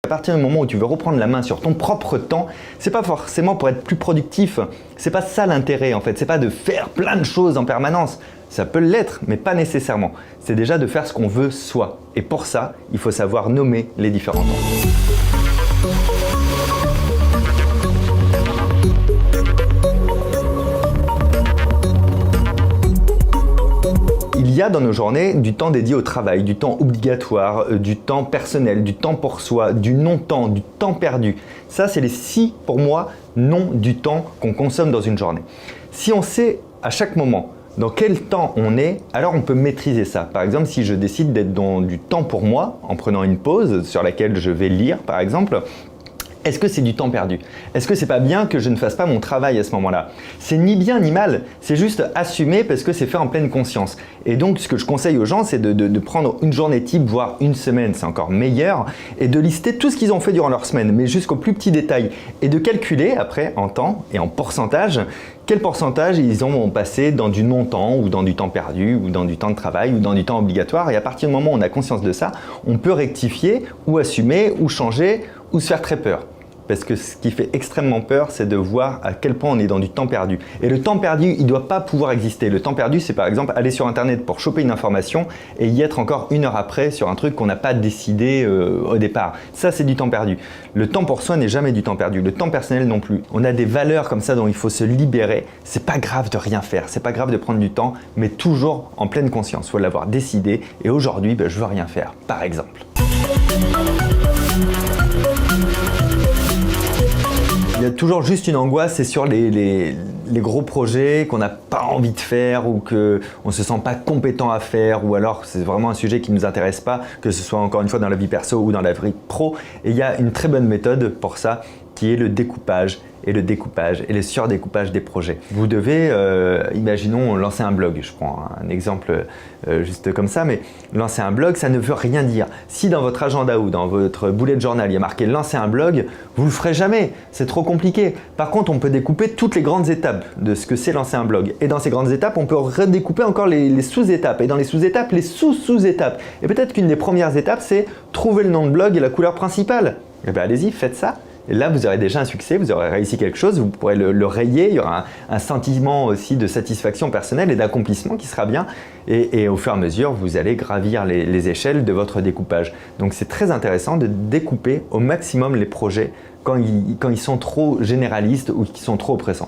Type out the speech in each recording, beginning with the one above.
À partir du moment où tu veux reprendre la main sur ton propre temps, c'est pas forcément pour être plus productif. C'est pas ça l'intérêt en fait. C'est pas de faire plein de choses en permanence. Ça peut l'être, mais pas nécessairement. C'est déjà de faire ce qu'on veut soi. Et pour ça, il faut savoir nommer les différents temps. Il y a dans nos journées du temps dédié au travail, du temps obligatoire, du temps personnel, du temps pour soi, du non-temps, du temps perdu. Ça, c'est les 6, pour moi, non du temps qu'on consomme dans une journée. Si on sait à chaque moment dans quel temps on est, alors on peut maîtriser ça. Par exemple, si je décide d'être dans du temps pour moi, en prenant une pause sur laquelle je vais lire, par exemple, est-ce que c'est du temps perdu? Est-ce que c'est pas bien que je ne fasse pas mon travail à ce moment-là? C'est ni bien ni mal, c'est juste assumer parce que c'est fait en pleine conscience. Et donc, ce que je conseille aux gens, c'est de prendre une journée type, voire une semaine, c'est encore meilleur, et de lister tout ce qu'ils ont fait durant leur semaine, mais jusqu'au plus petit détail, et de calculer après, en temps et en pourcentage, quel pourcentage ils ont passé dans du non-temps, ou dans du temps perdu, ou dans du temps de travail, ou dans du temps obligatoire. Et à partir du moment où on a conscience de ça, on peut rectifier, ou assumer, ou changer, ou se faire très peur. Parce que ce qui fait extrêmement peur, c'est de voir à quel point on est dans du temps perdu. Et le temps perdu, il ne doit pas pouvoir exister. Le temps perdu, c'est par exemple aller sur Internet pour choper une information et y être encore 1 heure après sur un truc qu'on n'a pas décidé au départ. Ça, c'est du temps perdu. Le temps pour soi n'est jamais du temps perdu. Le temps personnel non plus. On a des valeurs comme ça dont il faut se libérer. C'est pas grave de rien faire. C'est pas grave de prendre du temps, mais toujours en pleine conscience. Il faut l'avoir décidé. Et aujourd'hui, je veux rien faire, par exemple. Il y a toujours juste une angoisse, c'est sur les gros projets qu'on n'a pas envie de faire ou qu'on ne se sent pas compétent à faire, ou alors c'est vraiment un sujet qui ne nous intéresse pas, que ce soit encore une fois dans la vie perso ou dans la vie pro. Et il y a une très bonne méthode pour ça qui est le découpage et le surdécoupage des projets. Vous devez, imaginons, lancer un blog. Je prends un exemple juste comme ça, mais lancer un blog, ça ne veut rien dire. Si dans votre agenda ou dans votre bullet journal, il y a marqué « lancer un blog », vous ne le ferez jamais, c'est trop compliqué. Par contre, on peut découper toutes les grandes étapes de ce que c'est lancer un blog. Et dans ces grandes étapes, on peut redécouper encore les sous-étapes. Et dans les sous-étapes, les sous-sous-étapes. Et peut-être qu'une des premières étapes, c'est trouver le nom de blog et la couleur principale. Eh bien, allez-y, faites ça. Et là, vous aurez déjà un succès, vous aurez réussi quelque chose, vous pourrez le rayer, il y aura un sentiment aussi de satisfaction personnelle et d'accomplissement qui sera bien. Et au fur et à mesure, vous allez gravir les échelles de votre découpage. Donc c'est très intéressant de découper au maximum les projets quand ils sont trop généralistes ou qui sont trop oppressants.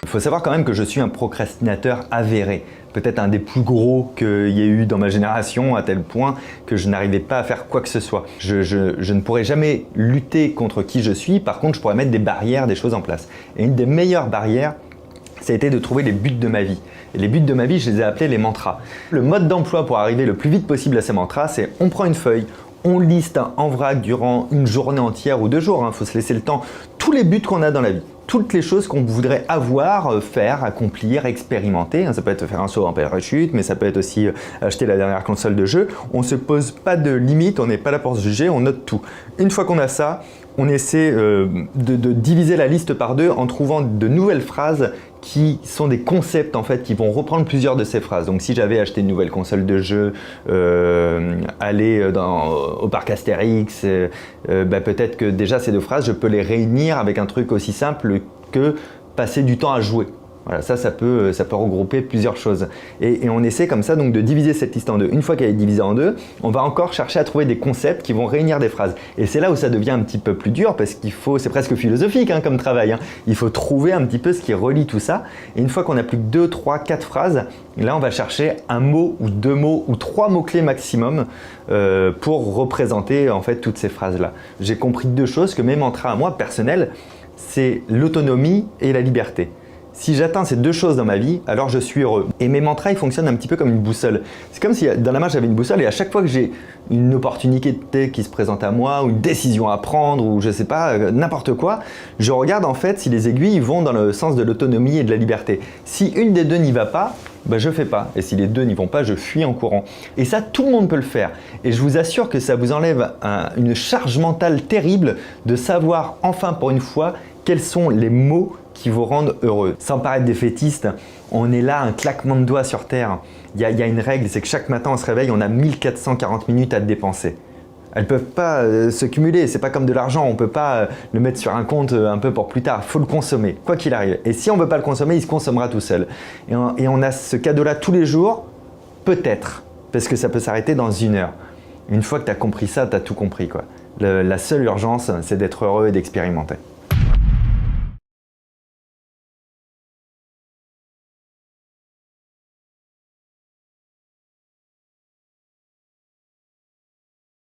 Il faut savoir quand même que je suis un procrastinateur avéré. Peut-être un des plus gros qu'il y ait eu dans ma génération, à tel point que je n'arrivais pas à faire quoi que ce soit. Je ne pourrais jamais lutter contre qui je suis, par contre je pourrais mettre des barrières, des choses en place. Et une des meilleures barrières, ça a été de trouver les buts de ma vie. Et les buts de ma vie, je les ai appelés les mantras. Le mode d'emploi pour arriver le plus vite possible à ces mantras, c'est on prend une feuille, on liste en vrac durant une journée entière ou 2 jours, faut se laisser le temps, tous les buts qu'on a dans la vie. Toutes les choses qu'on voudrait avoir, faire, accomplir, expérimenter. Ça peut être faire un saut en parachute, mais ça peut être aussi acheter la dernière console de jeu. On ne se pose pas de limites, on n'est pas là pour se juger, on note tout. Une fois qu'on a ça, on essaie de diviser la liste par 2 en trouvant de nouvelles phrases qui sont des concepts en fait qui vont reprendre plusieurs de ces phrases. Donc si j'avais acheté une nouvelle console de jeu, aller au parc Astérix, peut-être que déjà ces 2 phrases, je peux les réunir avec un truc aussi simple que passer du temps à jouer. Voilà, ça peut regrouper plusieurs choses. Et on essaie comme ça donc de diviser cette liste en 2. Une fois qu'elle est divisée en 2, on va encore chercher à trouver des concepts qui vont réunir des phrases. Et c'est là où ça devient un petit peu plus dur parce c'est presque philosophique comme travail. Il faut trouver un petit peu ce qui relie tout ça. Et une fois qu'on a plus que 2, 3, 4 phrases, là on va chercher un mot ou 2 mots ou 3 mots-clés maximum pour représenter en fait toutes ces phrases-là. J'ai compris 2 choses, que mes mantras à moi personnels, c'est l'autonomie et la liberté. Si j'atteins ces 2 choses dans ma vie, alors je suis heureux. Et mes mantras, ils fonctionnent un petit peu comme une boussole. C'est comme si dans la main, j'avais une boussole et à chaque fois que j'ai une opportunité qui se présente à moi, ou une décision à prendre, ou je sais pas, n'importe quoi, je regarde en fait si les aiguilles vont dans le sens de l'autonomie et de la liberté. Si une des 2 n'y va pas, je fais pas. Et si les 2 n'y vont pas, je fuis en courant. Et ça, tout le monde peut le faire. Et je vous assure que ça vous enlève une charge mentale terrible de savoir enfin pour une fois quels sont les mots qui vous rendent heureux. Sans paraître défaitiste, on est là, un claquement de doigts sur Terre. Il y a une règle, c'est que chaque matin on se réveille, on a 1440 minutes à dépenser. Elles ne peuvent pas se cumuler, c'est pas comme de l'argent, on ne peut pas le mettre sur un compte un peu pour plus tard, il faut le consommer, quoi qu'il arrive. Et si on ne veut pas le consommer, il se consommera tout seul. Et on a ce cadeau-là tous les jours, peut-être, parce que ça peut s'arrêter dans 1 heure. Une fois que tu as compris ça, tu as tout compris, quoi. La seule urgence, c'est d'être heureux et d'expérimenter.